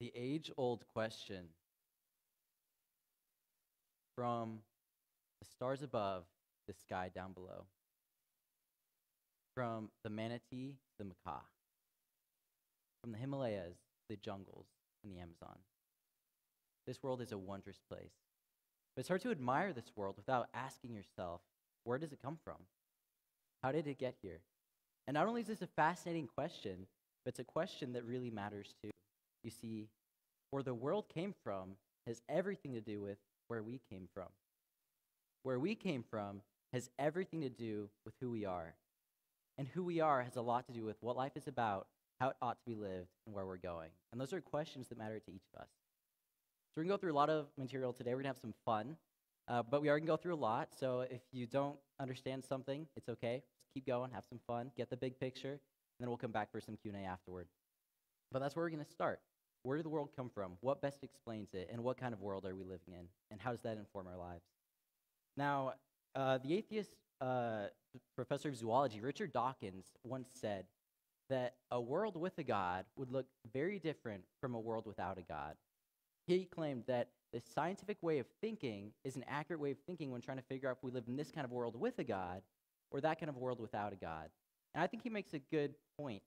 The age-old question from the stars above, the sky down below, from the manatee to the macaw, from the Himalayas to the jungles and the Amazon. This world is a wondrous place. But it's hard to admire this world without asking yourself, where does it come from? How did it get here? And not only is this a fascinating question, but it's a question that really matters too. You see, where the world came from has everything to do with where we came from. Where we came from has everything to do with who we are. And who we are has a lot to do with what life is about, how it ought to be lived, and where we're going. And those are questions that matter to each of us. So we're going to go through a lot of material today. We're going to have some fun, but we are going to go through a lot. So if you don't understand something, it's okay. Just keep going, have some fun, get the big picture, and then we'll come back for some Q&A afterward. But that's where we're going to start. Where did the world come from? What best explains it? And what kind of world are we living in? And how does that inform our lives? Now, the atheist professor of zoology, Richard Dawkins, once said that a world with a God would look very different from a world without a God. He claimed that the scientific way of thinking is an accurate way of thinking when trying to figure out if we live in this kind of world with a God or that kind of world without a God. And I think he makes a good point.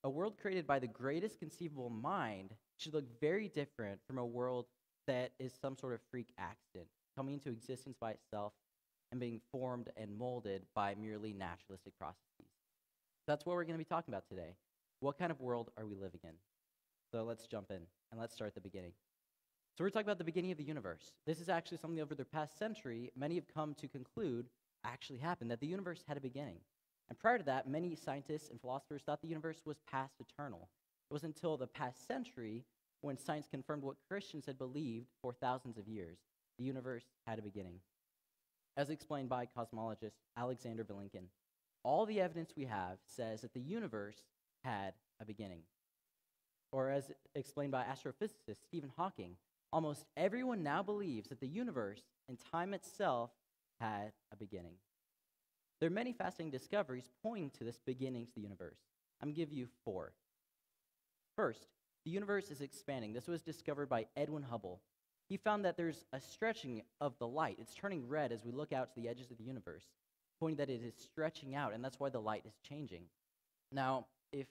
A world created by the greatest conceivable mind should look very different from a world that is some sort of freak accident, coming into existence by itself and being formed and molded by merely naturalistic processes. That's what we're going to be talking about today. What kind of world are we living in? So let's jump in, and let's start at the beginning. So we're talking about the beginning of the universe. This is actually something over the past century many have come to conclude actually happened, that the universe had a beginning. And prior to that, many scientists and philosophers thought the universe was past eternal. It was until the past century when science confirmed what Christians had believed for thousands of years. The universe had a beginning. As explained by cosmologist Alexander Vilenkin, all the evidence we have says that the universe had a beginning. Or as explained by astrophysicist Stephen Hawking, almost everyone now believes that the universe and time itself had a beginning. There are many fascinating discoveries pointing to this beginning to the universe. I'm going to give you 4. First, the universe is expanding. This was discovered by Edwin Hubble. He found that there's a stretching of the light. It's turning red as we look out to the edges of the universe, pointing that it is stretching out, and that's why the light is changing. Now, if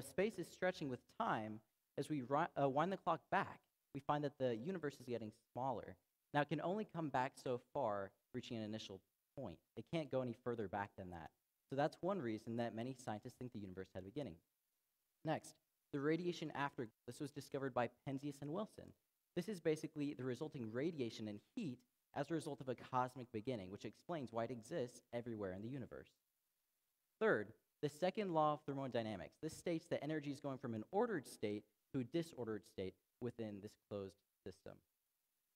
space is stretching with time, as we wind the clock back, we find that the universe is getting smaller. Now, it can only come back so far, reaching an initial point. It can't go any further back than that. So that's one reason that many scientists think the universe had a beginning. Next, the radiation after. This was discovered by Penzias and Wilson. This is basically the resulting radiation and heat as a result of a cosmic beginning, which explains why it exists everywhere in the universe. Third, the second law of thermodynamics. This states that energy is going from an ordered state to a disordered state within this closed system.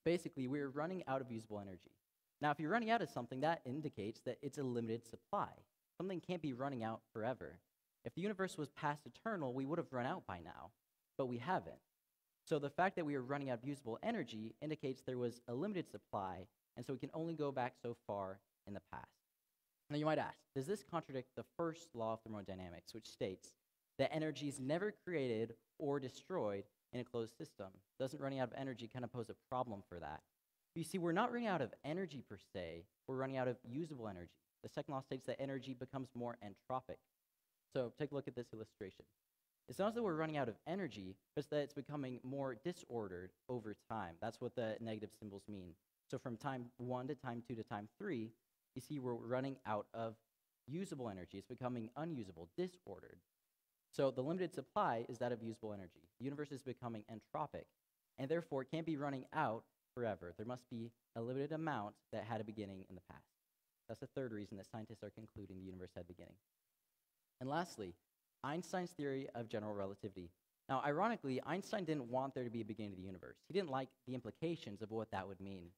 Basically, we're running out of usable energy. Now, if you're running out of something, that indicates that it's a limited supply. Something can't be running out forever. If the universe was past eternal, we would have run out by now, but we haven't. So the fact that we are running out of usable energy indicates there was a limited supply, and so we can only go back so far in the past. Now you might ask, does this contradict the first law of thermodynamics, which states that energy is never created or destroyed in a closed system? Doesn't running out of energy kind of pose a problem for that? You see, we're not running out of energy per se, we're running out of usable energy. The second law states that energy becomes more entropic. So take a look at this illustration. It's not that we're running out of energy, but that it's becoming more disordered over time. That's what the negative symbols mean. So from time 1 to time 2 to time 3, you see we're running out of usable energy. It's becoming unusable, disordered. So the limited supply is that of usable energy. The universe is becoming entropic, and therefore it can't be running out forever. There must be a limited amount that had a beginning in the past. That's the third reason that scientists are concluding the universe had a beginning. And lastly, Einstein's theory of general relativity. Now, ironically, Einstein didn't want there to be a beginning of the universe. He didn't like the implications of what that would mean.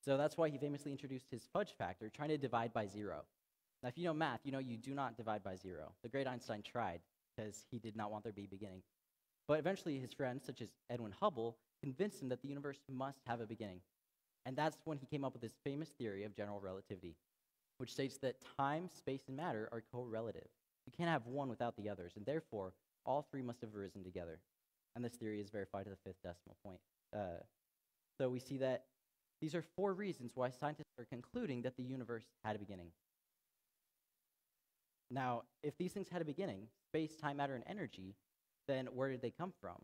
So that's why he famously introduced his fudge factor, trying to divide by 0. Now, if you know math, you know you do not divide by 0. The great Einstein tried because he did not want there to be a beginning. But eventually his friends, such as Edwin Hubble, convinced him that the universe must have a beginning. And that's when he came up with his famous theory of general relativity, which states that time, space, and matter are correlative. You can't have one without the others, and therefore, all three must have arisen together. and this theory is verified to the 5th decimal point. So we see that these are 4 reasons why scientists are concluding that the universe had a beginning. Now, if these things had a beginning, space, time, matter, and energy, then where did they come from?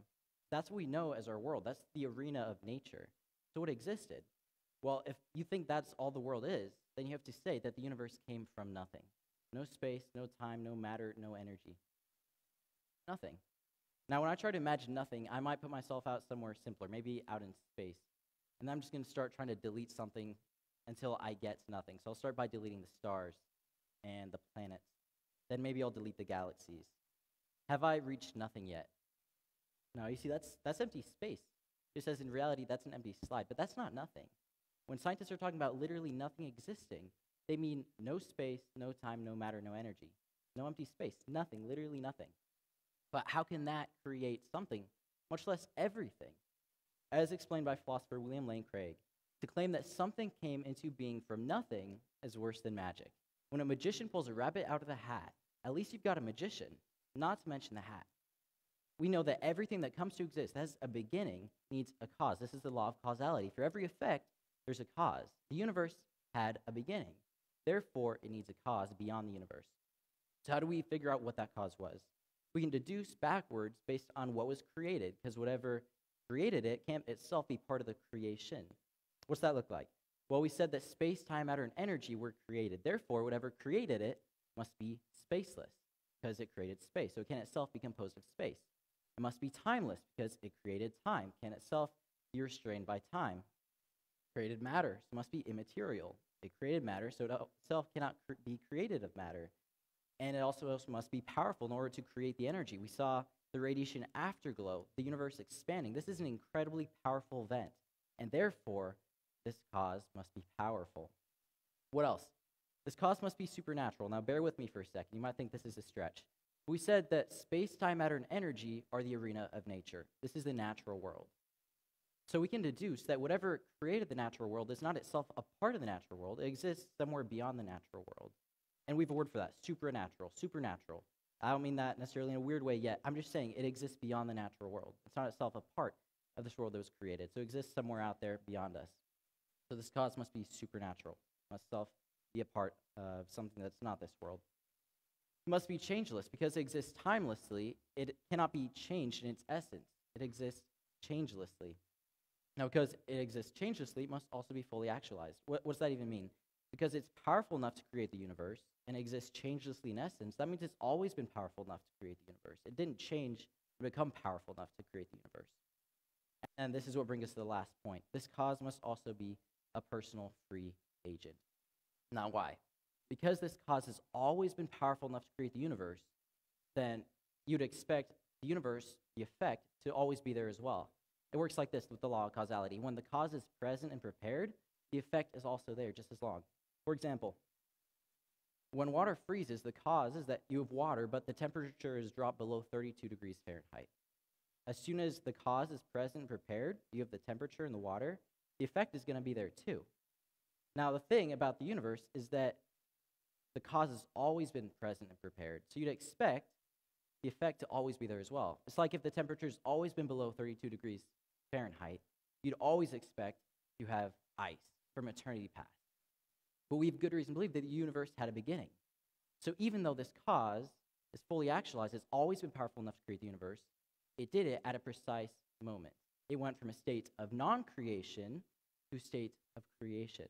That's what we know as our world. That's the arena of nature. So what existed? Well, if you think that's all the world is, then you have to say that the universe came from nothing. No space, no time, no matter, no energy. Nothing. Now, when I try to imagine nothing, I might put myself out somewhere simpler, maybe out in space. And then I'm just going to start trying to delete something until I get to nothing. So I'll start by deleting the stars and the planets. Then maybe I'll delete the galaxies. Have I reached nothing yet? No, you see, that's empty space. Just as in reality, that's an empty slide. But that's not nothing. When scientists are talking about literally nothing existing, they mean no space, no time, no matter, no energy. No empty space. Nothing, literally nothing. But how can that create something, much less everything? As explained by philosopher William Lane Craig, to claim that something came into being from nothing is worse than magic. When a magician pulls a rabbit out of the hat, at least you've got a magician, not to mention the hat. We know that everything that comes to exist, that has a beginning, needs a cause. This is the law of causality. For every effect, there's a cause. The universe had a beginning. Therefore, it needs a cause beyond the universe. So how do we figure out what that cause was? We can deduce backwards based on what was created, because whatever created it can't itself be part of the creation. What's that look like? Well, we said that space, time, matter, and energy were created. Therefore, whatever created it must be spaceless, because it created space. So it can itself be composed of space. It must be timeless, because it created time. Can itself be restrained by time? Created matter, so it must be immaterial. It created matter, so it itself cannot be created of matter. And it also must be powerful in order to create the energy. We saw the radiation afterglow, the universe expanding. This is an incredibly powerful event, and therefore, this cause must be powerful. What else? This cause must be supernatural. Now, bear with me for a second. You might think this is a stretch. We said that space, time, matter, and energy are the arena of nature. This is the natural world. So we can deduce that whatever created the natural world is not itself a part of the natural world. It exists somewhere beyond the natural world. And we have a word for that, supernatural, supernatural. I don't mean that necessarily in a weird way yet. I'm just saying it exists beyond the natural world. It's not itself a part of this world that was created. So it exists somewhere out there beyond us. So this cause must be supernatural. It must itself be a part of something that's not this world. It must be changeless. Because it exists timelessly, it cannot be changed in its essence. It exists changelessly. Now, because it exists changelessly, it must also be fully actualized. What does that even mean? Because it's powerful enough to create the universe and exists changelessly in essence, that means it's always been powerful enough to create the universe. It didn't change to become powerful enough to create the universe. And this is what brings us to the last point. This cause must also be a personal free agent. Now, why? Because this cause has always been powerful enough to create the universe, then you'd expect the universe, the effect, to always be there as well. It works like this with the law of causality. When the cause is present and prepared, the effect is also there just as long. For example, when water freezes, the cause is that you have water, but the temperature is dropped below 32 degrees Fahrenheit. As soon as the cause is present and prepared, you have the temperature in the water, the effect is going to be there too. Now, the thing about the universe is that the cause has always been present and prepared, so you'd expect the effect to always be there as well. It's like if the temperature's always been below 32 degrees Fahrenheit, you'd always expect to have ice from eternity past. But we have good reason to believe that the universe had a beginning. So even though this cause is fully actualized, it's always been powerful enough to create the universe, it did it at a precise moment. It went from a state of non-creation to a state of creation.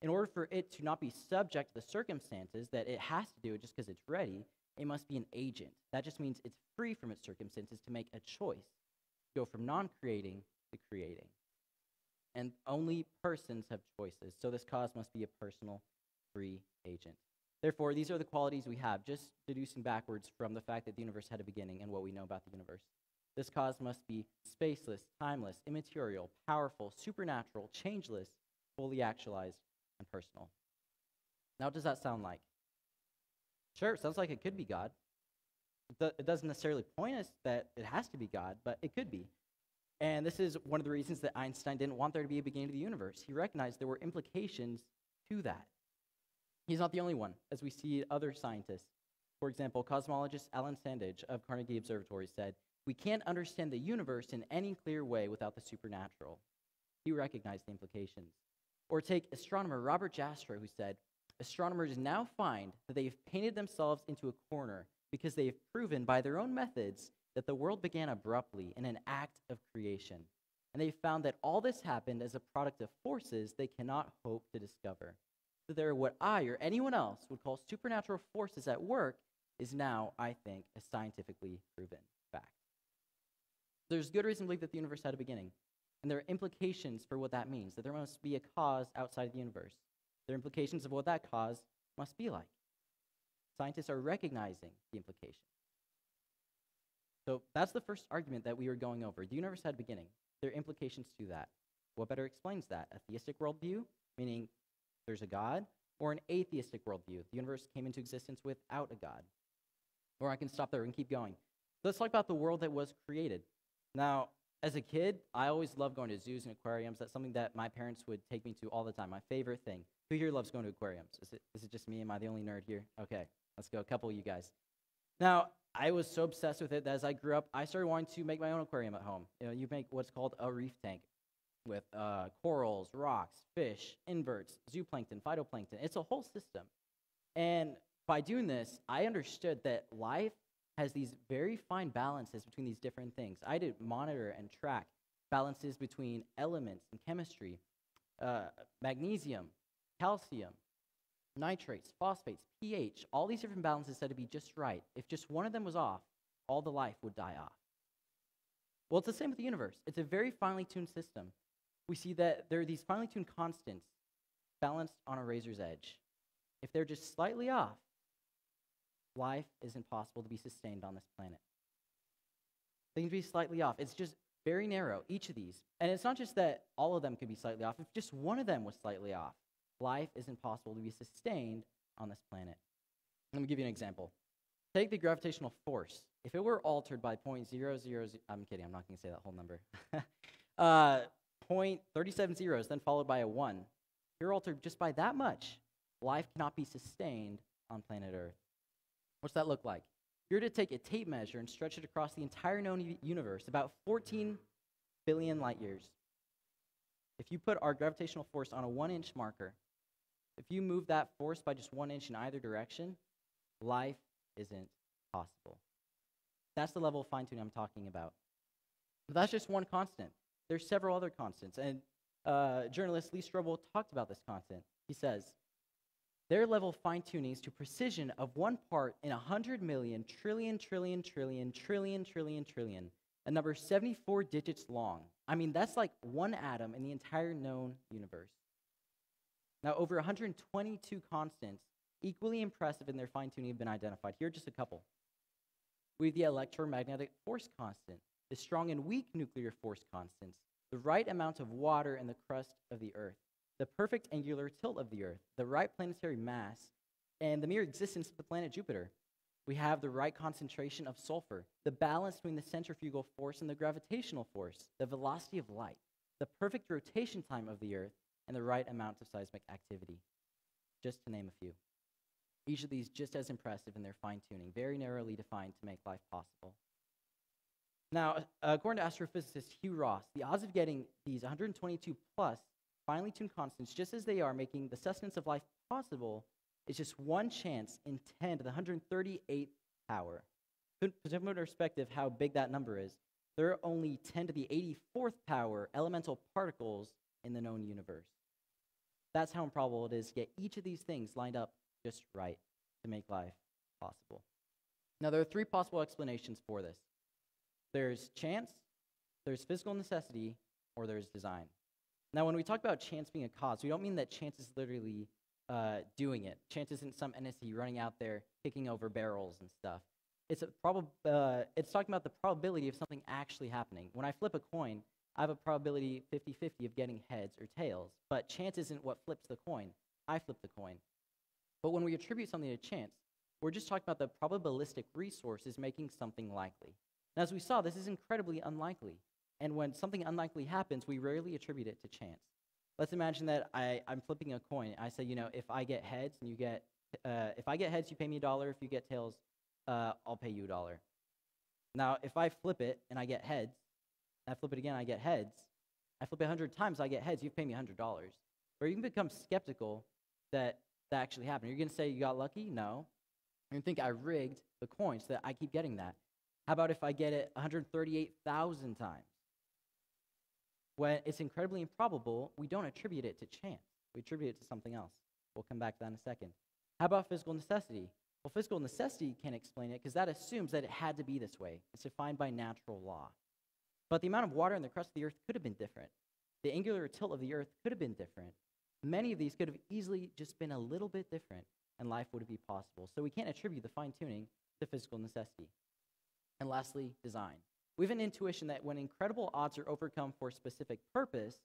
In order for it to not be subject to the circumstances that it has to do it just because it's ready, it must be an agent. That just means it's free from its circumstances to make a choice to go from non-creating to creating. And only persons have choices, so this cause must be a personal, free agent. Therefore, these are the qualities we have, just deducing backwards from the fact that the universe had a beginning and what we know about the universe. This cause must be spaceless, timeless, immaterial, powerful, supernatural, changeless, fully actualized, and personal. Now, what does that sound like? Sure, it sounds like it could be God. It doesn't necessarily point us that it has to be God, but it could be. And this is one of the reasons that Einstein didn't want there to be a beginning to the universe. He recognized there were implications to that. He's not the only one, as we see other scientists. For example, cosmologist Alan Sandage of Carnegie Observatory said, We can't understand the universe in any clear way without the supernatural. He recognized the implications. Or take astronomer Robert Jastrow, who said, astronomers now find that they have painted themselves into a corner because they have proven by their own methods that the world began abruptly in an act of creation. And they found that all this happened as a product of forces they cannot hope to discover. So there, what I or anyone else would call supernatural forces at work is now, I think, a scientifically proven fact. There's good reason to believe that the universe had a beginning. And there are implications for what that means, that there must be a cause outside of the universe. There are implications of what that cause must be like. Scientists are recognizing the implications. So that's the first argument that we were going over. The universe had a beginning. There are implications to that. What better explains that? A theistic worldview, meaning there's a God, or an atheistic worldview. The universe came into existence without a God. Or I can stop there and keep going. So let's talk about the world that was created. Now, as a kid, I always loved going to zoos and aquariums. That's something that my parents would take me to all the time, my favorite thing. Who here loves going to aquariums? Is it just me? Am I the only nerd here? Okay, let's go, a couple of you guys. Now, I was so obsessed with it that as I grew up, I started wanting to make my own aquarium at home. You make what's called a reef tank with corals, rocks, fish, inverts, zooplankton, phytoplankton. It's a whole system. And by doing this, I understood that life has these very fine balances between these different things. I did monitor and track balances between elements and chemistry, magnesium, calcium, nitrates, phosphates, pH. All these different balances had to be just right. If just one of them was off, all the life would die off. Well, it's the same with the universe. It's a very finely tuned system. We see that there are these finely tuned constants balanced on a razor's edge. If they're just slightly off, life is impossible to be sustained on this planet. They can be slightly off. It's just very narrow, each of these. And it's not just that all of them could be slightly off. If just one of them was slightly off, life is impossible to be sustained on this planet. Let me give you an example. Take the gravitational force. If it were altered by 0.000, I'm kidding, I'm not going to say that whole number. 0.37 zeros, then followed by a 1. If you're altered just by that much, life cannot be sustained on planet Earth. What's that look like? You're to take a tape measure and stretch it across the entire known universe, about 14 billion light years. If you put our gravitational force on a 1-inch marker, if you move that force by just 1 inch in either direction, life isn't possible. That's the level of fine-tuning I'm talking about. But that's just one constant. There's several other constants, and journalist Lee Strobel talked about this constant. He says, their level of fine-tuning is to precision of 1 part in 100 million trillion, a number 74 digits long. I mean, that's like one atom in the entire known universe. Now, over 122 constants, equally impressive in their fine-tuning, have been identified. Here are just a couple. We have the electromagnetic force constant, the strong and weak nuclear force constants, the right amount of water in the crust of the Earth, the perfect angular tilt of the Earth, the right planetary mass, and the mere existence of the planet Jupiter. We have the right concentration of sulfur, the balance between the centrifugal force and the gravitational force, the velocity of light, the perfect rotation time of the Earth, and the right amount of seismic activity, just to name a few. Each of these just as impressive in their fine-tuning, very narrowly defined to make life possible. Now, according to astrophysicist Hugh Ross, the odds of getting these 122 plus finely tuned constants, just as they are making the sustenance of life possible, is just 1 chance in 10 to the 138th power. To put in perspective how big that number is, there are only 10 to the 84th power elemental particles in the known universe. That's how improbable it is to get each of these things lined up just right to make life possible. Now, there are 3 possible explanations for this. There's chance, there's physical necessity, or there's design. Now, when we talk about chance being a cause, we don't mean that chance is literally doing it. Chance isn't some entity running out there kicking over barrels and stuff. It's talking about the probability of something actually happening. When I flip a coin, I have a probability 50-50 of getting heads or tails, but chance isn't what flips the coin. I flip the coin. But when we attribute something to chance, we're just talking about the probabilistic resources making something likely. And as we saw, this is incredibly unlikely. And when something unlikely happens, we rarely attribute it to chance. Let's imagine that I'm flipping a coin. I say, if I get heads and you get, if I get heads, you pay me $1. If you get tails, I'll pay you $1. Now, if I flip it and I get heads, and I flip it again, I get heads. I flip it 100 times, I get heads. You've paid me $100. Or you can become skeptical that that actually happened. You're going to say you got lucky? No. You're going to think I rigged the coin so that I keep getting that. How about if I get it 138,000 times? When it's incredibly improbable, we don't attribute it to chance. We attribute it to something else. We'll come back to that in a second. How about physical necessity? Well, physical necessity can explain it because that assumes that it had to be this way. It's defined by natural law. But the amount of water in the crust of the earth could have been different. The angular tilt of the earth could have been different. Many of these could have easily just been a little bit different, and life would be possible. So we can't attribute the fine-tuning to physical necessity. And lastly, design. We have an intuition that when incredible odds are overcome for a specific purpose,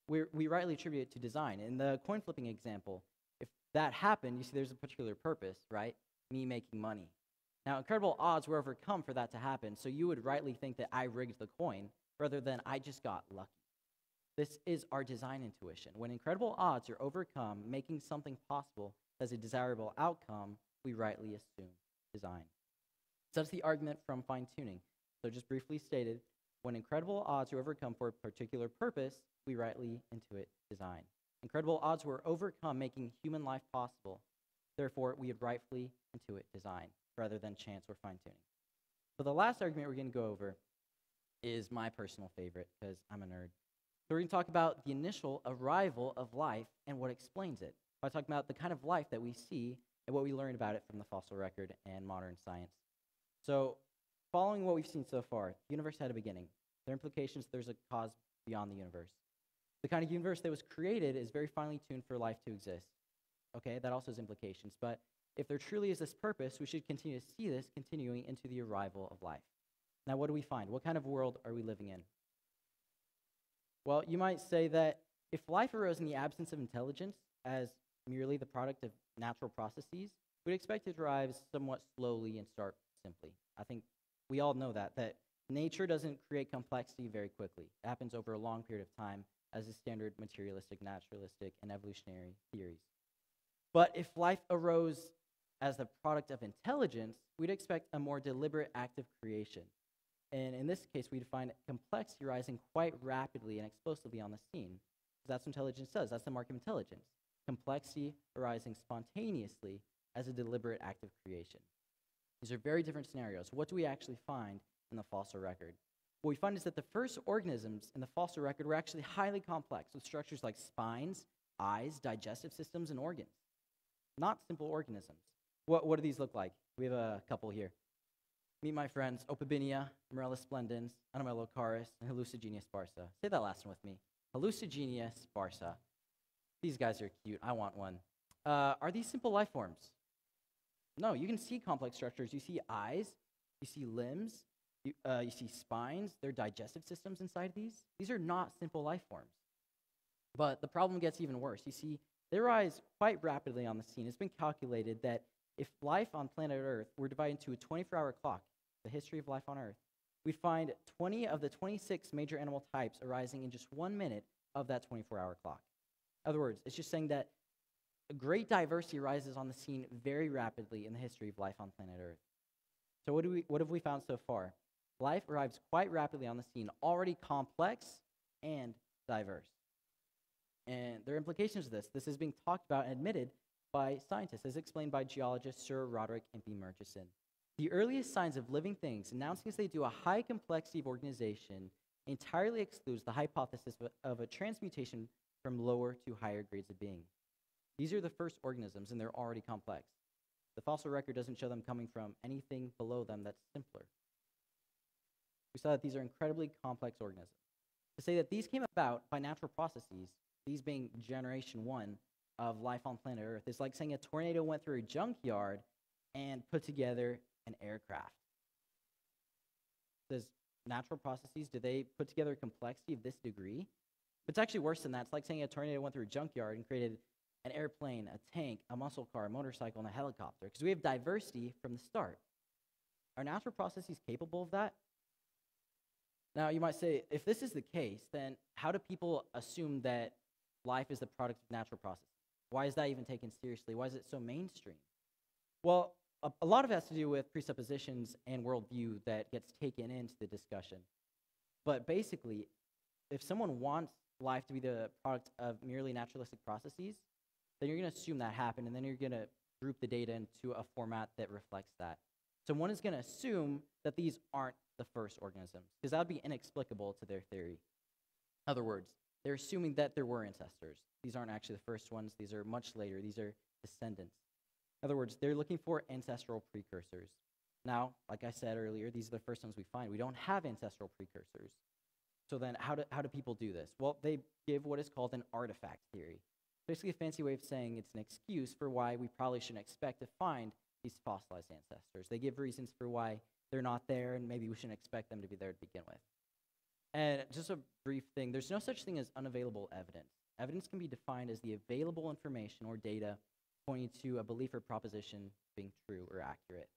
we rightly attribute it to design. In the coin flipping example, if that happened, you see there's a particular purpose, right? Me making money. Now, incredible odds were overcome for that to happen, so you would rightly think that I rigged the coin rather than I just got lucky. This is our design intuition. When incredible odds are overcome, making something possible as a desirable outcome, we rightly assume design. So that's the argument from fine-tuning. So just briefly stated, when incredible odds are overcome for a particular purpose, we rightly intuit design. Incredible odds were overcome, making human life possible. Therefore, we would rightfully intuit design rather than chance or fine-tuning. So the last argument we're going to go over is my personal favorite because I'm a nerd. So we're going to talk about the initial arrival of life and what explains it. By talking about the kind of life that we see and what we learned about it from the fossil record and modern science. So following what we've seen so far, the universe had a beginning. There are implications there's a cause beyond the universe. The kind of universe that was created is very finely tuned for life to exist. Okay, that also has implications. But if there truly is this purpose, we should continue to see this continuing into the arrival of life. Now, what do we find? What kind of world are we living in? Well, you might say that if life arose in the absence of intelligence as merely the product of natural processes, we'd expect it to arrive somewhat slowly and start simply. I think we all know that nature doesn't create complexity very quickly. It happens over a long period of time as is standard materialistic, naturalistic, and evolutionary theories. But if life arose as the product of intelligence, we'd expect a more deliberate act of creation. And in this case, we'd find complexity rising quite rapidly and explosively on the scene. That's what intelligence does. That's the mark of intelligence. Complexity arising spontaneously as a deliberate act of creation. These are very different scenarios. What do we actually find in the fossil record? What we find is that the first organisms in the fossil record were actually highly complex, with structures like spines, eyes, digestive systems, and organs. Not simple organisms. What do these look like? We have a couple here. Meet my friends, Opabinia, Amarella splendens, Anomelocaris, and Hallucigenia sparsa. Say that last one with me. Hallucigenia sparsa. These guys are cute. I want one. Are these simple life forms? No, you can see complex structures. You see eyes, you see limbs, you see spines. There are digestive systems inside these. These are not simple life forms. But the problem gets even worse. You see, they rise quite rapidly on the scene. It's been calculated that if life on planet Earth were divided into a 24-hour clock, the history of life on Earth, we'd find 20 of the 26 major animal types arising in just 1 minute of that 24-hour clock. In other words, it's just saying that a great diversity arises on the scene very rapidly in the history of life on planet Earth. So what have we found so far? Life arrives quite rapidly on the scene, already complex and diverse. And there are implications of this. This is being talked about and admitted by scientists, as explained by geologist Sir Roderick Impey Murchison. The earliest signs of living things, announcing as they do a high complexity of organization, entirely excludes the hypothesis of a transmutation from lower to higher grades of being. These are the first organisms, and they're already complex. The fossil record doesn't show them coming from anything below them that's simpler. We saw that these are incredibly complex organisms. To say that these came about by natural processes, these being generation one of life on planet Earth, is like saying a tornado went through a junkyard and put together an aircraft. Does natural processes, do they put together a complexity of this degree? But it's actually worse than that. It's like saying a tornado went through a junkyard and created an airplane, a tank, a muscle car, a motorcycle, and a helicopter, because we have diversity from the start. Are natural processes capable of that? Now, you might say, if this is the case, then how do people assume that life is the product of natural processes? Why is that even taken seriously? Why is it so mainstream? Well, a lot of it has to do with presuppositions and worldview that gets taken into the discussion. But basically, if someone wants life to be the product of merely naturalistic processes, then you're going to assume that happened, and then you're going to group the data into a format that reflects that. So one is going to assume that these aren't the first organisms, because that would be inexplicable to their theory. In other words, they're assuming that there were ancestors. These aren't actually the first ones. These are much later. These are descendants. In other words, they're looking for ancestral precursors. Now, like I said earlier, these are the first ones we find. We don't have ancestral precursors. So then how do people do this? Well, they give what is called an artifact theory. Basically a fancy way of saying it's an excuse for why we probably shouldn't expect to find these fossilized ancestors. They give reasons for why they're not there, and maybe we shouldn't expect them to be there to begin with. And just a brief thing, there's no such thing as unavailable evidence. Evidence can be defined as the available information or data pointing to a belief or proposition being true or accurate.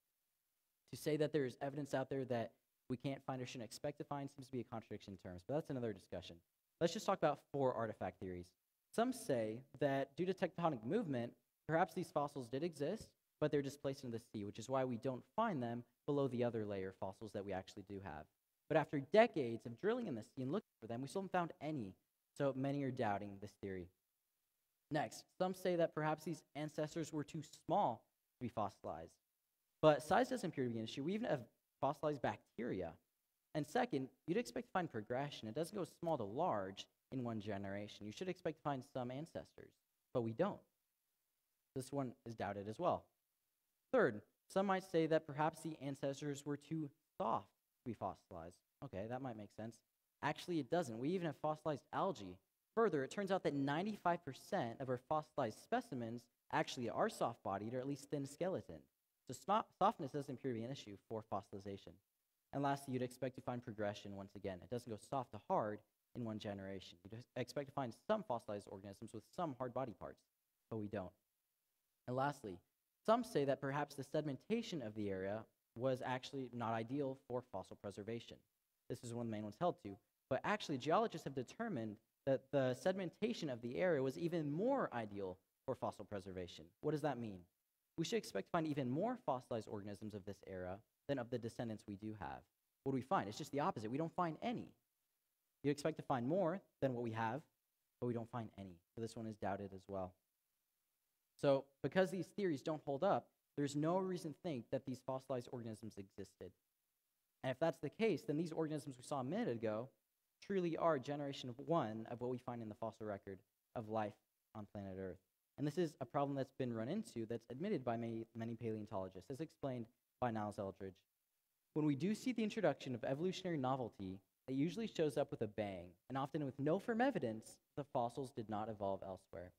To say that there's evidence out there that we can't find or shouldn't expect to find seems to be a contradiction in terms, but that's another discussion. Let's just talk about 4 artifact theories. Some say that due to tectonic movement, perhaps these fossils did exist, but they're displaced into the sea, which is why we don't find them below the other layer fossils that we actually do have. But after decades of drilling in the sea and looking for them, we still haven't found any, so many are doubting this theory. Next, some say that perhaps these ancestors were too small to be fossilized. But size doesn't appear to be an issue. We even have fossilized bacteria. And second, you'd expect to find progression. It doesn't go small to large in one generation. You should expect to find some ancestors, but we don't. This one is doubted as well. Third, some might say that perhaps the ancestors were too soft to be fossilized. Okay, that might make sense. Actually, it doesn't. We even have fossilized algae. Further, it turns out that 95% of our fossilized specimens actually are soft-bodied or at least thin-skeleton. So softness doesn't appear to be an issue for fossilization. And lastly, you'd expect to find progression once again. It doesn't go soft to hard in one generation. You'd expect to find some fossilized organisms with some hard body parts, but we don't. And lastly, some say that perhaps the sedimentation of the area was actually not ideal for fossil preservation. This is one of the main ones held to. But actually, geologists have determined that the sedimentation of the area was even more ideal for fossil preservation. What does that mean? We should expect to find even more fossilized organisms of this era than of the descendants we do have. What do we find? It's just the opposite. We don't find any. You expect to find more than what we have, but we don't find any. So this one is doubted as well. So because these theories don't hold up, there's no reason to think that these fossilized organisms existed. And if that's the case, then these organisms we saw a minute ago truly are generation 1 of what we find in the fossil record of life on planet Earth. And this is a problem that's been run into that's admitted by many paleontologists, as explained by Niles Eldredge. When we do see the introduction of evolutionary novelty, it usually shows up with a bang, and often with no firm evidence the fossils did not evolve elsewhere.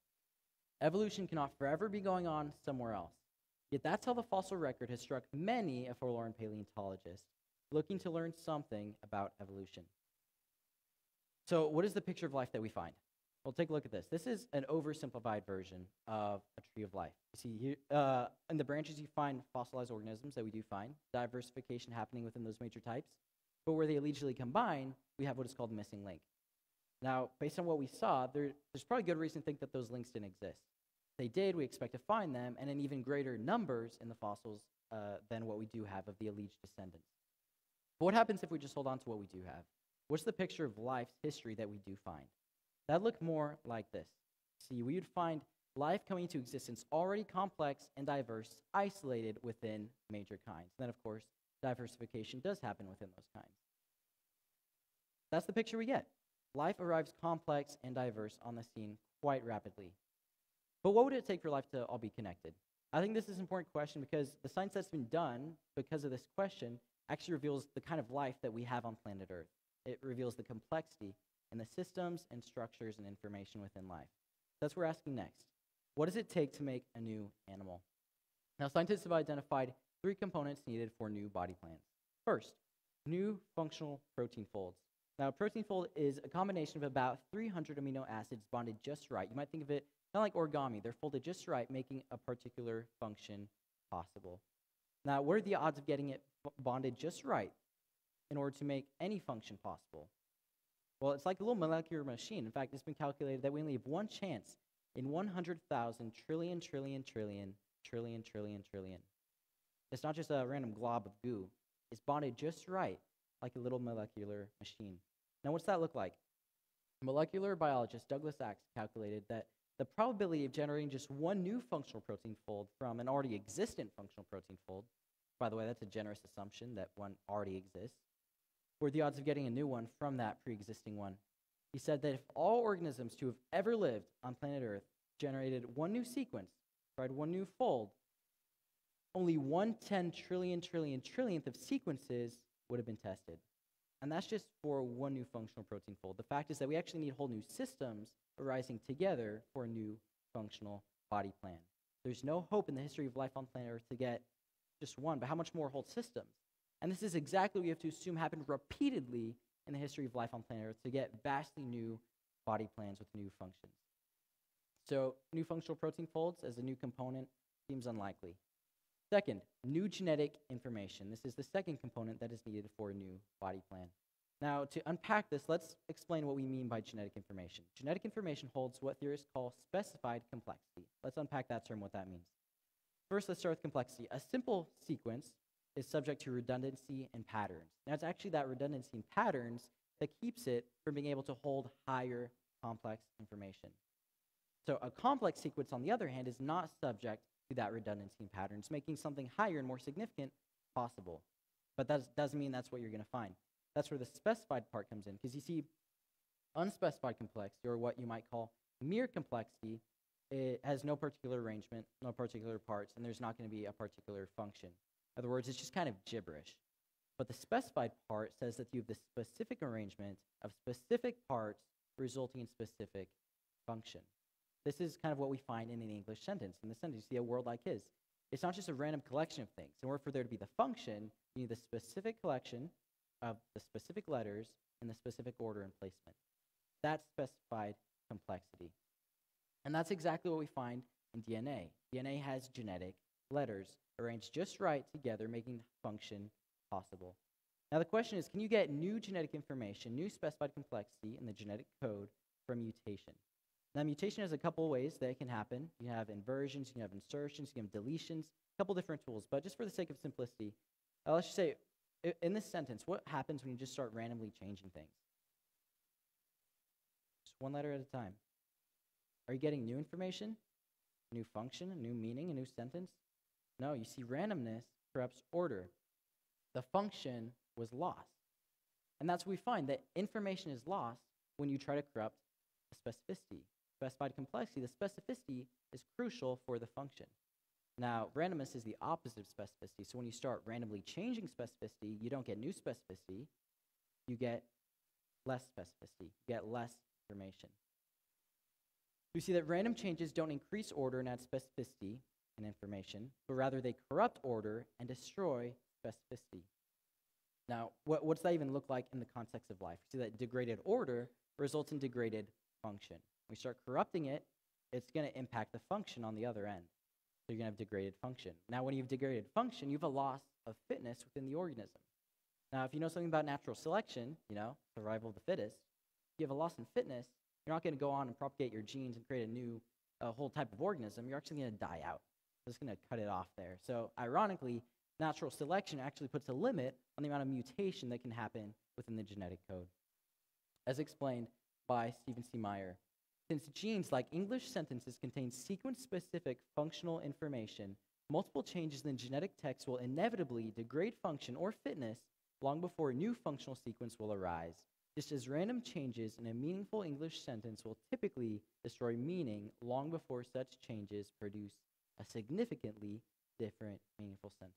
Evolution cannot forever be going on somewhere else. Yet that's how the fossil record has struck many a forlorn paleontologist, looking to learn something about evolution. So what is the picture of life that we find? Well, take a look at this. This is an oversimplified version of a tree of life. You see here, in the branches you find fossilized organisms that we do find, diversification happening within those major types. But where they allegedly combine, we have what is called the missing link. Now, based on what we saw, there's probably good reason to think that those links didn't exist. If they did, we expect to find them, and in even greater numbers in the fossils than what we do have of the alleged descendants. But what happens if we just hold on to what we do have? What's the picture of life's history that we do find? That look more like this. See, we would find life coming into existence already complex and diverse, isolated within major kinds. And then, of course, diversification does happen within those kinds. That's the picture we get. Life arrives complex and diverse on the scene quite rapidly. But what would it take for life to all be connected? I think this is an important question because the science that's been done because of this question actually reveals the kind of life that we have on planet Earth. It reveals the complexity in the systems and structures and information within life. That's what we're asking next. What does it take to make a new animal? Now, scientists have identified 3 components needed for new body plans. First, new functional protein folds. Now, a protein fold is a combination of about 300 amino acids bonded just right. You might think of it kind of like origami. They're folded just right, making a particular function possible. Now, what are the odds of getting it bonded just right in order to make any function possible? Well, it's like a little molecular machine. In fact, it's been calculated that we only have one chance in 100,000 trillion. It's not just a random glob of goo. It's bonded just right, like a little molecular machine. Now, what's that look like? Molecular biologist Douglas Axe calculated that the probability of generating just one new functional protein fold from an already existent functional protein fold, by the way, that's a generous assumption that one already exists, were the odds of getting a new one from that pre-existing one. He said that if all organisms to have ever lived on planet Earth generated one new sequence, tried one new fold, only 1/10 trillionth of sequences would have been tested. And that's just for one new functional protein fold. The fact is that we actually need whole new systems arising together for a new functional body plan. There's no hope in the history of life on planet Earth to get just one, but how much more whole systems? And this is exactly what we have to assume happened repeatedly in the history of life on planet Earth to get vastly new body plans with new functions. So new functional protein folds as a new component seems unlikely. Second, new genetic information. This is the second component that is needed for a new body plan. Now, to unpack this, let's explain what we mean by genetic information. Genetic information holds what theorists call specified complexity. Let's unpack that term, what that means. First, let's start with complexity. A simple sequence is subject to redundancy and patterns. Now, it's actually that redundancy and patterns that keeps it from being able to hold higher complex information. So a complex sequence, on the other hand, is not subject to that redundancy and patterns, making something higher and more significant possible. But that doesn't mean that's what you're going to find. That's where the specified part comes in, because you see, unspecified complexity, or what you might call mere complexity, it has no particular arrangement, no particular parts, and there's not going to be a particular function. In other words, it's just kind of gibberish. But the specified part says that you have the specific arrangement of specific parts resulting in specific function. This is kind of what we find in an English sentence. In the sentence, you see a word like his. It's not just a random collection of things. In order for there to be the function, you need the specific collection of the specific letters in the specific order and placement. That's specified complexity. And that's exactly what we find in DNA. DNA has genetic letters arranged just right together, making the function possible. Now the question is, can you get new genetic information, new specified complexity in the genetic code from mutation? Now, mutation has a couple of ways that it can happen. You can have inversions, you can have insertions, you can have deletions, a couple different tools. But just for the sake of simplicity, let's just say, in this sentence, what happens when you just start randomly changing things? Just one letter at a time. Are you getting new information, new function, a new meaning, a new sentence? No, you see, randomness corrupts order. The function was lost. And that's what we find, that information is lost when you try to corrupt the specificity. Specified complexity, the specificity is crucial for the function. Now, randomness is the opposite of specificity. So when you start randomly changing specificity, you don't get new specificity, you get less specificity, you get less information. We see that random changes don't increase order and add specificity and information, but rather they corrupt order and destroy specificity. Now, what's that even look like in the context of life? We see that degraded order results in degraded function. When we start corrupting it, it's going to impact the function on the other end. So you're going to have degraded function. Now, when you have degraded function, you have a loss of fitness within the organism. Now, if you know something about natural selection, survival of the fittest, if you have a loss in fitness, you're not going to go on and propagate your genes and create a new whole type of organism. You're actually going to die out. It's going to cut it off there. So ironically, natural selection actually puts a limit on the amount of mutation that can happen within the genetic code. As explained by Stephen C. Meyer, since genes, like English sentences, contain sequence-specific functional information, multiple changes in the genetic text will inevitably degrade function or fitness long before a new functional sequence will arise, just as random changes in a meaningful English sentence will typically destroy meaning long before such changes produce a significantly different meaningful sentence.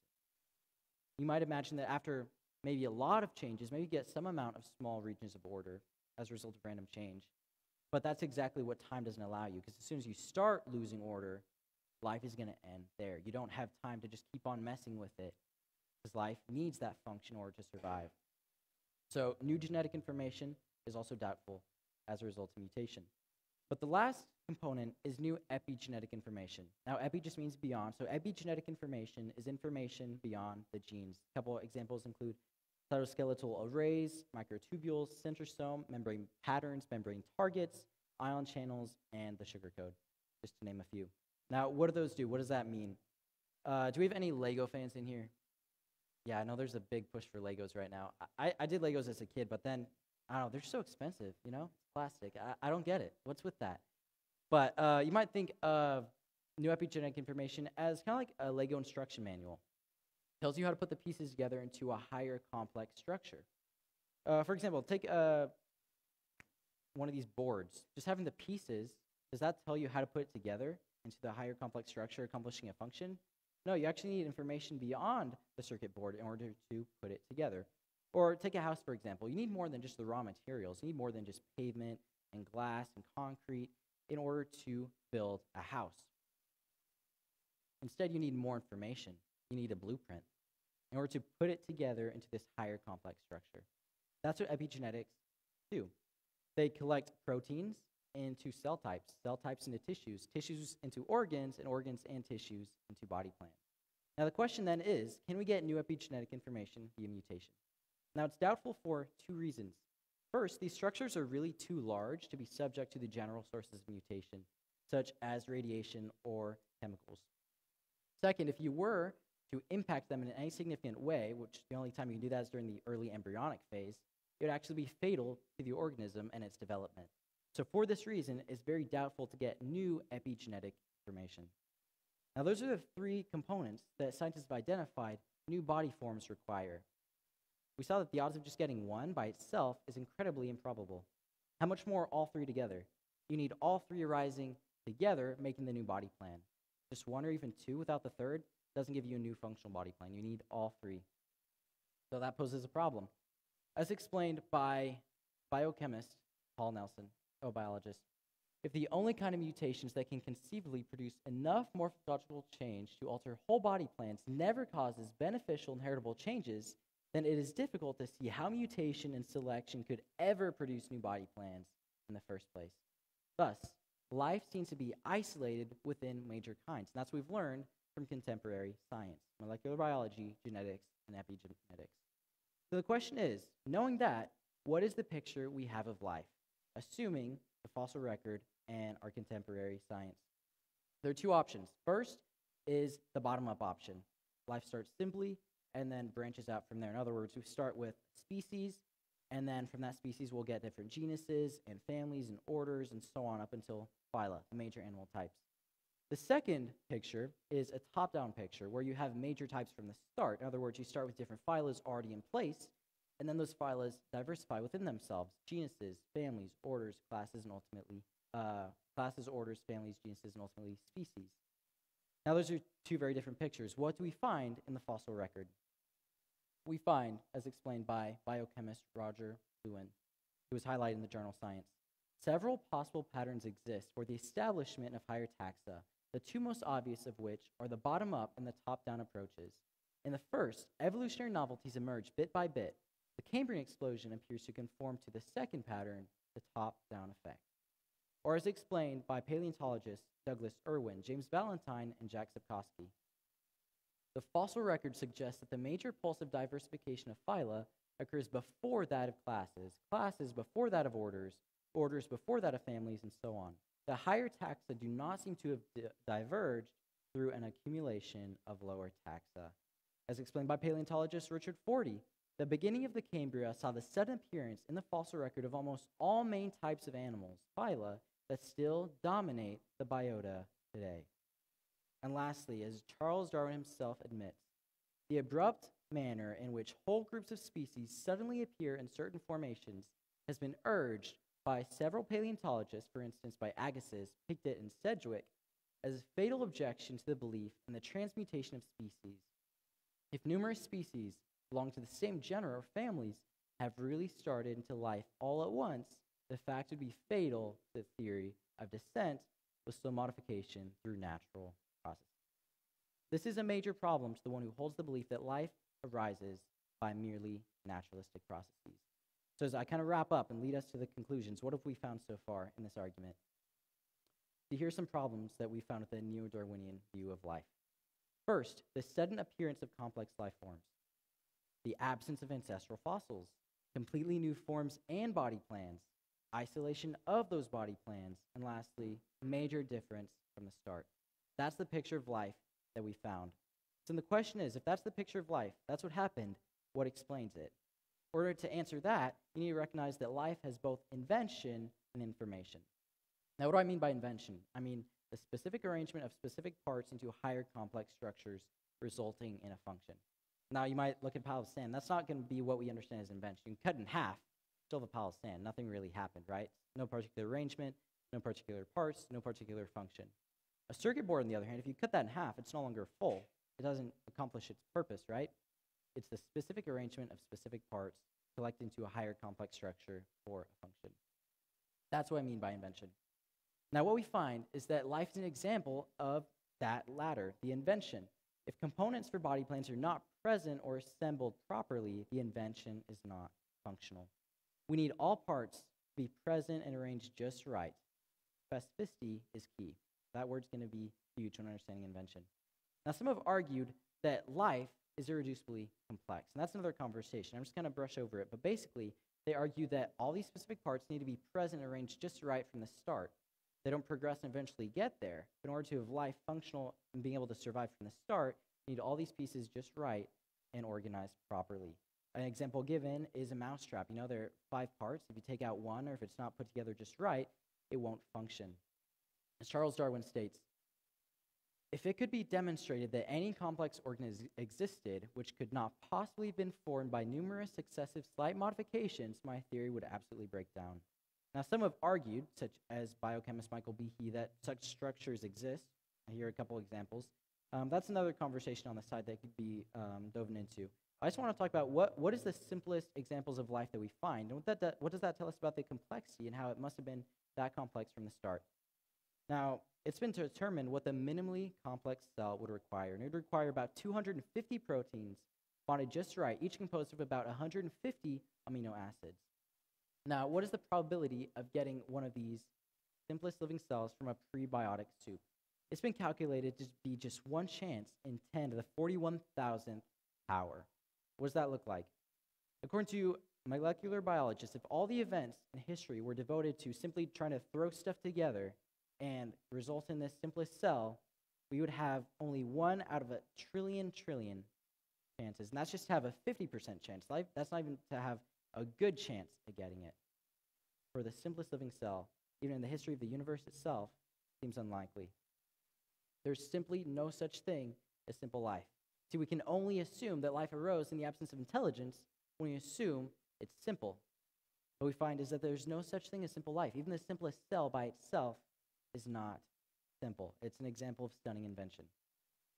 You might imagine that after maybe a lot of changes, maybe you get some amount of small regions of order as a result of random change. But that's exactly what time doesn't allow you, because as soon as you start losing order, life is going to end there. You don't have time to just keep on messing with it, because life needs that function in order to survive. So new genetic information is also doubtful as a result of mutation. But the last component is new epigenetic information. Now, epi just means beyond, so epigenetic information is information beyond the genes. A couple examples include cytoskeletal arrays, microtubules, centrosome, membrane patterns, membrane targets, ion channels, and the sugar code, just to name a few. Now, what do those do? What does that mean? Do we have any Lego fans in here? Yeah, I know there's a big push for Legos right now. I did Legos as a kid, but then, I don't know, they're so expensive, you know? It's plastic. I don't get it. What's with that? But you might think of new epigenetic information as kind of like a Lego instruction manual. Tells you how to put the pieces together into a higher complex structure. For example, take one of these boards. Just having the pieces, does that tell you how to put it together into the higher complex structure accomplishing a function? No, you actually need information beyond the circuit board in order to put it together. Or take a house, for example. You need more than just the raw materials. You need more than just pavement and glass and concrete in order to build a house. Instead, you need more information. You need a blueprint in order to put it together into this higher complex structure. That's what epigenetics do. They collect proteins into cell types into tissues, tissues into organs, and organs and tissues into body plans. Now the question then is, can we get new epigenetic information via mutation? Now it's doubtful for two reasons. First, these structures are really too large to be subject to the general sources of mutation, such as radiation or chemicals. Second, if you were to impact them in any significant way, which the only time you can do that is during the early embryonic phase, it would actually be fatal to the organism and its development. So for this reason, it's very doubtful to get new epigenetic information. Now those are the three components that scientists have identified new body forms require. We saw that the odds of just getting one by itself is incredibly improbable. How much more all three together? You need all three arising together, making the new body plan. Just one or even two without the third doesn't give you a new functional body plan. You need all three. So that poses a problem. As explained by biochemist Paul Nelson, a biologist, if the only kind of mutations that can conceivably produce enough morphological change to alter whole body plans never causes beneficial inheritable changes, then it is difficult to see how mutation and selection could ever produce new body plans in the first place. Thus, life seems to be isolated within major kinds. And that's what we've learned from contemporary science, molecular biology, genetics, and epigenetics. So the question is, knowing that, what is the picture we have of life, assuming the fossil record and our contemporary science? There are two options. First is the bottom-up option. Life starts simply and then branches out from there. In other words, we start with species, and then from that species we'll get different genuses and families and orders and so on up until phyla, the major animal types. The second picture is a top-down picture where you have major types from the start. In other words, you start with different phylas already in place, and then those phylas diversify within themselves: genuses, families, orders, classes, and ultimately classes, orders, families, genuses, and ultimately species. Now those are two very different pictures. What do we find in the fossil record? We find, as explained by biochemist Roger Lewin, who was highlighted in the journal Science, several possible patterns exist for the establishment of higher taxa, the two most obvious of which are the bottom-up and the top-down approaches. In the first, evolutionary novelties emerge bit by bit. The Cambrian explosion appears to conform to the second pattern, the top-down effect. Or as explained by paleontologists Douglas Irwin, James Valentine, and Jack Sapkowski, the fossil record suggests that the major pulse of diversification of phyla occurs before that of classes, classes before that of orders, orders before that of families, and so on. The higher taxa do not seem to have diverged through an accumulation of lower taxa. As explained by paleontologist Richard Fortey, the beginning of the Cambria saw the sudden appearance in the fossil record of almost all main types of animals, phyla, that still dominate the biota today. And lastly, as Charles Darwin himself admits, the abrupt manner in which whole groups of species suddenly appear in certain formations has been urged by several paleontologists, for instance by Agassiz, Pictet, and Sedgwick, as a fatal objection to the belief in the transmutation of species. If numerous species belong to the same genera or families have really started into life all at once, the fact would be fatal to the theory of descent with slow modification through natural processes. This is a major problem to the one who holds the belief that life arises by merely naturalistic processes. So as I kind of wrap up and lead us to the conclusions, what have we found so far in this argument? So here's some problems that we found with the neo-Darwinian view of life. First, the sudden appearance of complex life forms. The absence of ancestral fossils. Completely new forms and body plans. Isolation of those body plans. And lastly, major difference from the start. That's the picture of life that we found. So the question is, if that's the picture of life, that's what happened, what explains it? In order to answer that, you need to recognize that life has both invention and information. Now, what do I mean by invention? I mean the specific arrangement of specific parts into higher complex structures resulting in a function. Now, you might look at a pile of sand. That's not going to be what we understand as invention. You can cut it in half, still have a pile of sand. Nothing really happened, right? No particular arrangement, no particular parts, no particular function. A circuit board, on the other hand, if you cut that in half, it's no longer full. It doesn't accomplish its purpose, right? It's the specific arrangement of specific parts collected into a higher complex structure for a function. That's what I mean by invention. Now, what we find is that life is an example of that latter, the invention. If components for body plans are not present or assembled properly, the invention is not functional. We need all parts to be present and arranged just right. Specificity is key. That word's going to be huge when understanding invention. Now, some have argued that life is irreducibly complex, and that's another conversation. I'm just going to brush over it, but basically, they argue that all these specific parts need to be present and arranged just right from the start. They don't progress and eventually get there. In order to have life functional and being able to survive from the start, you need all these pieces just right and organized properly. An example given is a mousetrap. You know, there are 5 parts. If you take out one, or if it's not put together just right, it won't function. As Charles Darwin states, if it could be demonstrated that any complex organism existed which could not possibly have been formed by numerous successive slight modifications, my theory would absolutely break down. Now, some have argued, such as biochemist Michael Behe, that such structures exist. Here are a couple examples. That's another conversation on the side that could be dove into. I just want to talk about what is the simplest examples of life that we find, and what does that tell us about the complexity and how it must have been that complex from the start. Now, it's been determined what the minimally complex cell would require, and it would require about 250 proteins bonded just right, each composed of about 150 amino acids. Now, what is the probability of getting one of these simplest living cells from a prebiotic soup? It's been calculated to be just one chance in 10 to the 41,000th power. What does that look like? According to molecular biologists, if all the events in history were devoted to simply trying to throw stuff together and result in this simplest cell, we would have only 1 out of a trillion chances. And that's just to have a 50% chance. That's not even to have a good chance at getting it. For the simplest living cell, even in the history of the universe itself, seems unlikely. There's simply no such thing as simple life. See, we can only assume that life arose in the absence of intelligence when we assume it's simple. What we find is that there's no such thing as simple life. Even the simplest cell by itself is not simple. It's an example of stunning invention.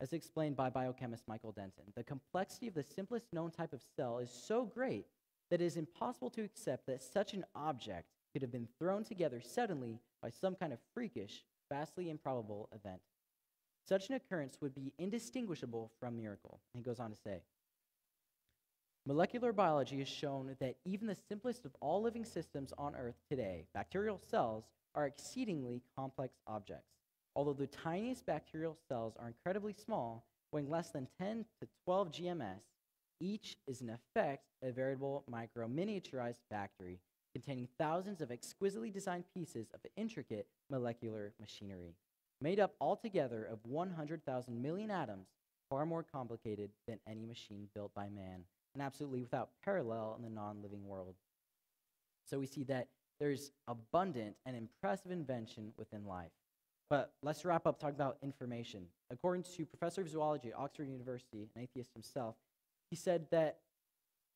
As explained by biochemist Michael Denton, the complexity of the simplest known type of cell is so great that it is impossible to accept that such an object could have been thrown together suddenly by some kind of freakish, vastly improbable event. Such an occurrence would be indistinguishable from miracle. And he goes on to say, molecular biology has shown that even the simplest of all living systems on Earth today, bacterial cells, are exceedingly complex objects. Although the tiniest bacterial cells are incredibly small, weighing less than 10 to 12 GMS, each is in effect a veritable micro-miniaturized factory containing thousands of exquisitely designed pieces of intricate molecular machinery, made up altogether of 100,000 million atoms, far more complicated than any machine built by man, and absolutely without parallel in the non-living world. So we see that there's abundant and impressive invention within life. But let's wrap up talking about information. According to Professor of Zoology at Oxford University, an atheist himself, he said that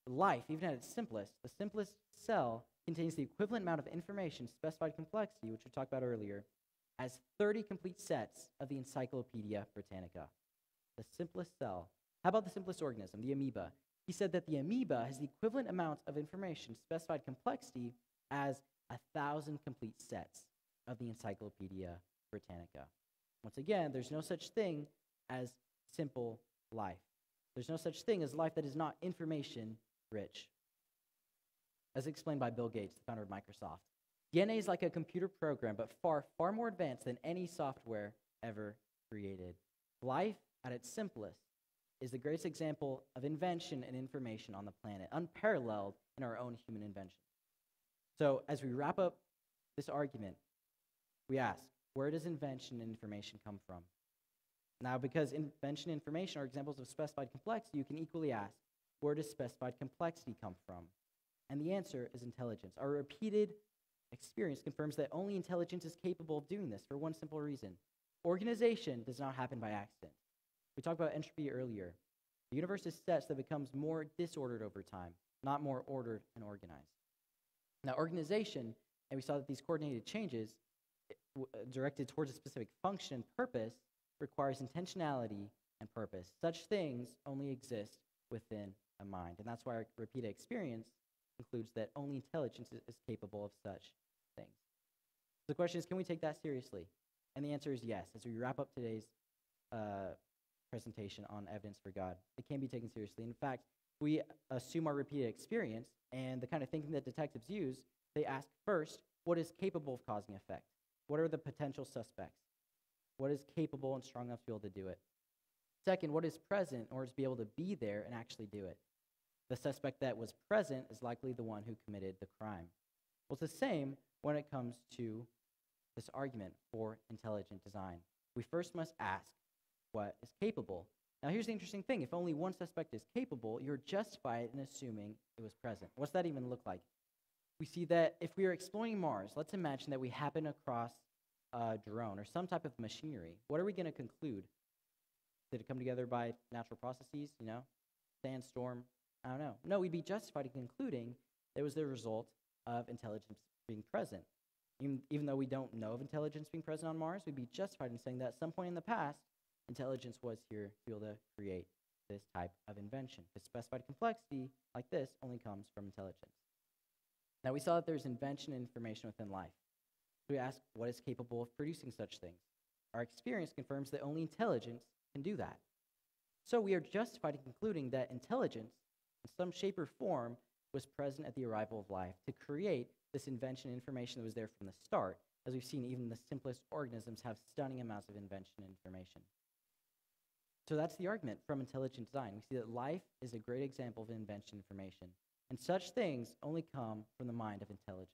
life, even at its simplest, the simplest cell contains the equivalent amount of information, specified complexity, which we talked about earlier, as 30 complete sets of the Encyclopedia Britannica. The simplest cell. How about the simplest organism, the amoeba? He said that the amoeba has the equivalent amount of information, specified complexity, as 1,000 complete sets of the Encyclopedia Britannica. Once again, there's no such thing as simple life. There's no such thing as life that is not information rich. As explained by Bill Gates, the founder of Microsoft, DNA is like a computer program, but far, far more advanced than any software ever created. Life, at its simplest, is the greatest example of invention and information on the planet, unparalleled in our own human invention. So, as we wrap up this argument, we ask, where does invention and information come from? Now, because invention and information are examples of specified complexity, you can equally ask, where does specified complexity come from? And the answer is intelligence. Our repeated experience confirms that only intelligence is capable of doing this for one simple reason. Organization does not happen by accident. We talked about entropy earlier. The universe is such that it becomes more disordered over time, not more ordered and organized. Now, organization, and we saw that these coordinated changes directed towards a specific function and purpose requires intentionality and purpose. Such things only exist within a mind. And that's why our repeated experience concludes that only intelligence is capable of such things. The question is, can we take that seriously? And the answer is yes. As we wrap up today's presentation on evidence for God, it can be taken seriously. In fact, we assume our repeated experience and the kind of thinking that detectives use. They ask first, what is capable of causing effect? What are the potential suspects? What is capable and strong enough to be able to do it? Second, what is present in order to be able to be there and actually do it? The suspect that was present is likely the one who committed the crime. Well, it's the same when it comes to this argument for intelligent design. We first must ask, what is capable? Now, here's the interesting thing. If only one suspect is capable, you're justified in assuming it was present. What's that even look like? We see that if we are exploring Mars, let's imagine that we happen across a drone or some type of machinery. What are we going to conclude? Did it come together by natural processes, sandstorm? I don't know. No, we'd be justified in concluding it was the result of intelligence being present. Even though we don't know of intelligence being present on Mars, we'd be justified in saying that at some point in the past, intelligence was here to be able to create this type of invention. The specified complexity like this only comes from intelligence. Now, we saw that there's invention and information within life. So we ask, what is capable of producing such things? Our experience confirms that only intelligence can do that. So we are justified in concluding that intelligence, in some shape or form, was present at the arrival of life to create this invention and information that was there from the start. As we've seen, even the simplest organisms have stunning amounts of invention and information. So that's the argument from intelligent design. We see that life is a great example of invention and information. And such things only come from the mind of intelligence.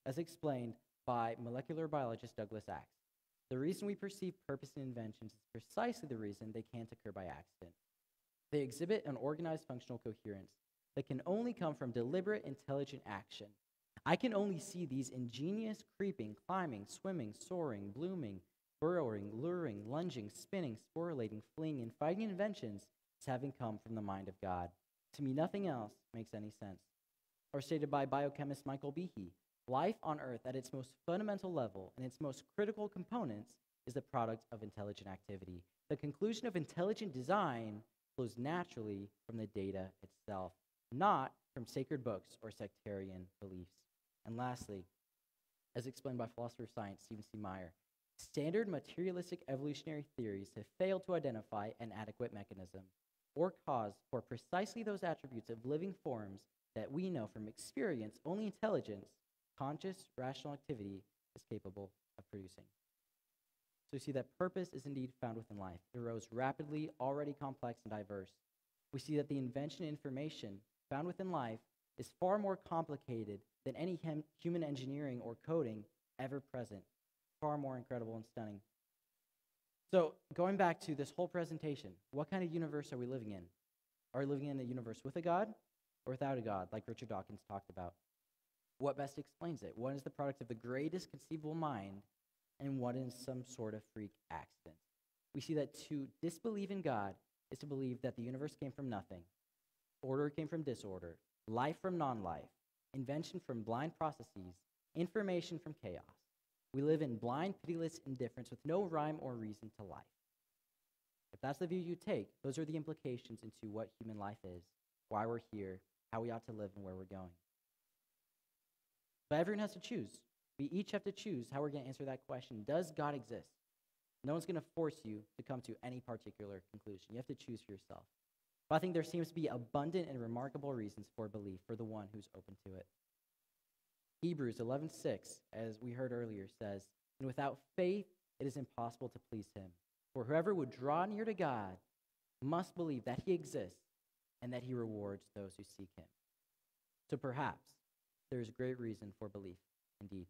As explained by molecular biologist Douglas Axe, the reason we perceive purpose in inventions is precisely the reason they can't occur by accident. They exhibit an organized functional coherence that can only come from deliberate, intelligent action. I can only see these ingenious creeping, climbing, swimming, soaring, blooming, burrowing, luring, lunging, spinning, sporulating, fleeing, and fighting inventions as having come from the mind of God. To me, nothing else makes any sense. Or stated by biochemist Michael Behe, life on Earth at its most fundamental level and its most critical components is the product of intelligent activity. The conclusion of intelligent design flows naturally from the data itself, not from sacred books or sectarian beliefs. And lastly, as explained by philosopher of science Stephen C. Meyer, standard materialistic evolutionary theories have failed to identify an adequate mechanism or cause for precisely those attributes of living forms that we know from experience only intelligence, conscious, rational activity, is capable of producing. So we see that purpose is indeed found within life. It arose rapidly, already complex and diverse. We see that the invention and information found within life is far more complicated than any human engineering or coding ever present. Far more incredible and stunning. So going back to this whole presentation, what kind of universe are we living in? Are we living in a universe with a God or without a God, like Richard Dawkins talked about? What best explains it? What is the product of the greatest conceivable mind, and what is some sort of freak accident? We see that to disbelieve in God is to believe that the universe came from nothing, order came from disorder, life from non-life, invention from blind processes, information from chaos. We live in blind, pitiless indifference with no rhyme or reason to life. If that's the view you take, those are the implications into what human life is, why we're here, how we ought to live, and where we're going. But everyone has to choose. We each have to choose how we're going to answer that question. Does God exist? No one's going to force you to come to any particular conclusion. You have to choose for yourself. But I think there seems to be abundant and remarkable reasons for belief for the one who's open to it. Hebrews 11:6, as we heard earlier, says, "And without faith it is impossible to please him. For whoever would draw near to God must believe that he exists and that he rewards those who seek him." So perhaps there is great reason for belief, indeed.